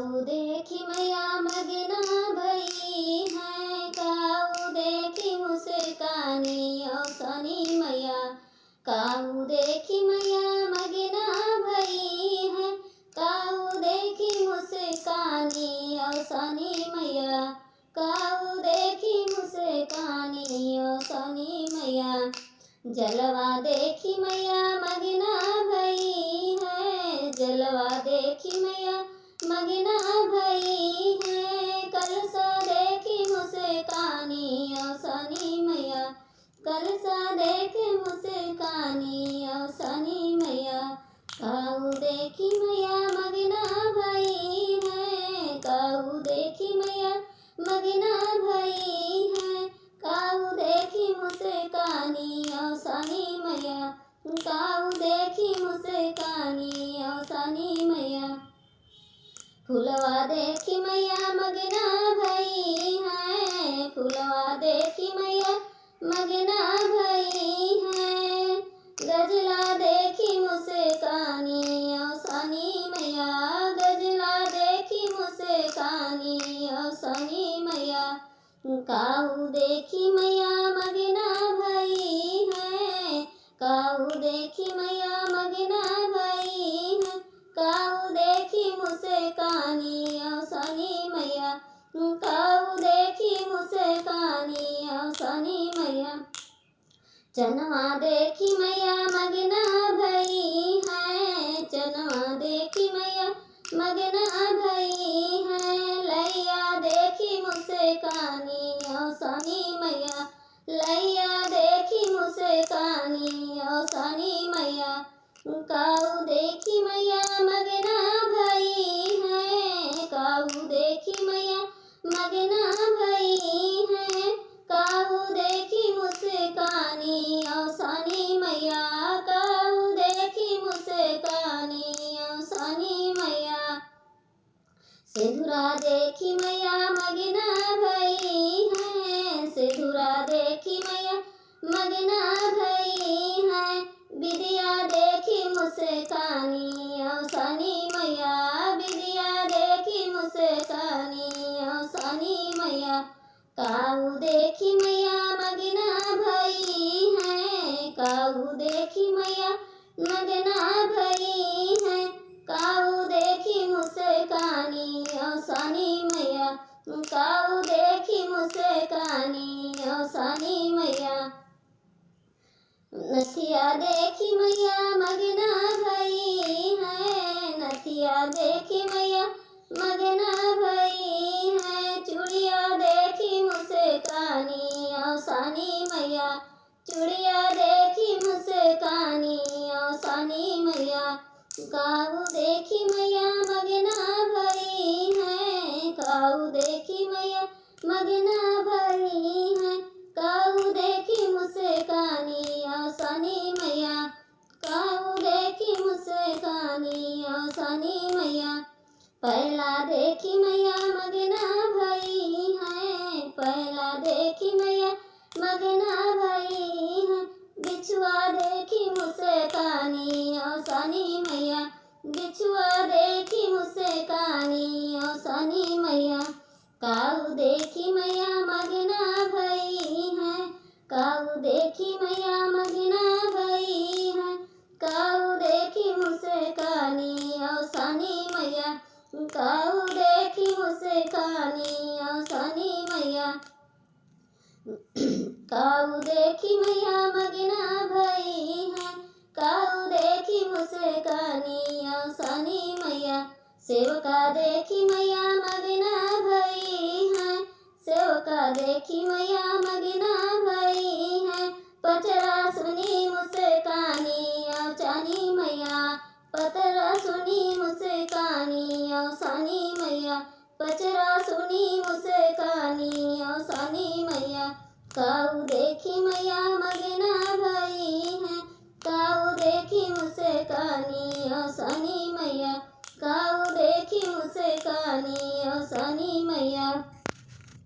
काऊ देखी मैया मगना भई है, काऊ देखी मुस्कानी औसनी मैया। काऊ देखी मैया मगना भई है, काऊ देखी मुस्कानी औसनी मैया। काऊ देखी मुस्कानी औसनी मैया। जलवा देखी मैया मगना भई है, जलवा देखी मैया मगना भई है। कलसा देखी मुस्कानी औसनी मैया, कलसा देखी मुस्कानी औसनी मैया। काऊ देखी मैया मगना भई है, काऊ देखी मैया मगना भई है। काऊ देखी मुस्कानी औसनी मैया, काऊ देखी मुस्कानी औसनी मैया। फुलवा देखी मैया मगना भई है, फुलवा देखी मैया मगना भई है। गजला देखी मुस्कानी औसनी मैया, गजला देखी मुस्कानी औसनी मैया। काऊ देखी मैया मगना भई है, काऊ देखी मैया मगना भई है। काऊ देखी मुस्कानी औसनी मैया, काऊ देखी मुस्कानी औसनी मैया। चनवा देखी मैया मगना भई है, चनवा देखी मैया मगना भई है। लैया देखी मुस्कानी औसनी मैया, लैया देखी मुस्कानी औसनी मैया। काऊ देखी मैया मगना भई है, काऊ देखी मैया मगना भई है। काऊ देखी मुस्कानी औसनी मैया, काऊ देखी मुस्कानी औसनी मैया। सिंदूरा देखी मैया मगना भई है, सिंदूरा देखी मैया मगना भई है। विद्या देखी मुस्कानी औसनी मैया, विद्या देखी मुस्कानी औसनी मैया। काऊ देखी मैया मगना भई है, काऊ देखी मैया मगना भई है। काऊ देखी मुस्कानी औसनी मैया, काऊ देखी मुस्कानी औसनी मैया। नथिया देखी मैया मगना भई है, नथिया देखी मैया मगना भई है। चूड़िया देखी मुस्कानी औसनी मैया, चूड़िया देखी मुस्कानी औसनी मैया। काऊ देखी मैया मगना भई है, काऊ देखी मैया मगना भई है। काऊ देखी मुस्कानी औसनी मैया, काऊ देखी मुस्कानी औसनी मैया। पहला देखी मैया मगना भई है, पहला देखी मैया मगना भई है। बिछुआ देखी मुस्कानी औसनी मैया, बिछुआ देखी मुस्कानी औसनी मैया। काऊ देखी मैया मगना भई है, काऊ देखी मैया मगना भई है। काऊ देखी मुस्कानी औसनी मैया, काऊ देखी मुस्कानी औसनी मैया। काऊ देखी मैया मगना भई है, काऊ देखी मुस्कानी औसनी मैया। सेवका देखी मैया मगना भई है, सेवका देखी मैया मगना भई है। पचरा सुनी मुस्कानी औसनी मैया, पचरा सुनी मुस्कानी औसनी मैया। पचरा सुनी मुस्कानी औसनी मैया। काऊ देखी मैया मगना भई है, काऊ देखी मुस्कानी औसनी मैया, काऊ देखी मुस्कानी औसनी मैया।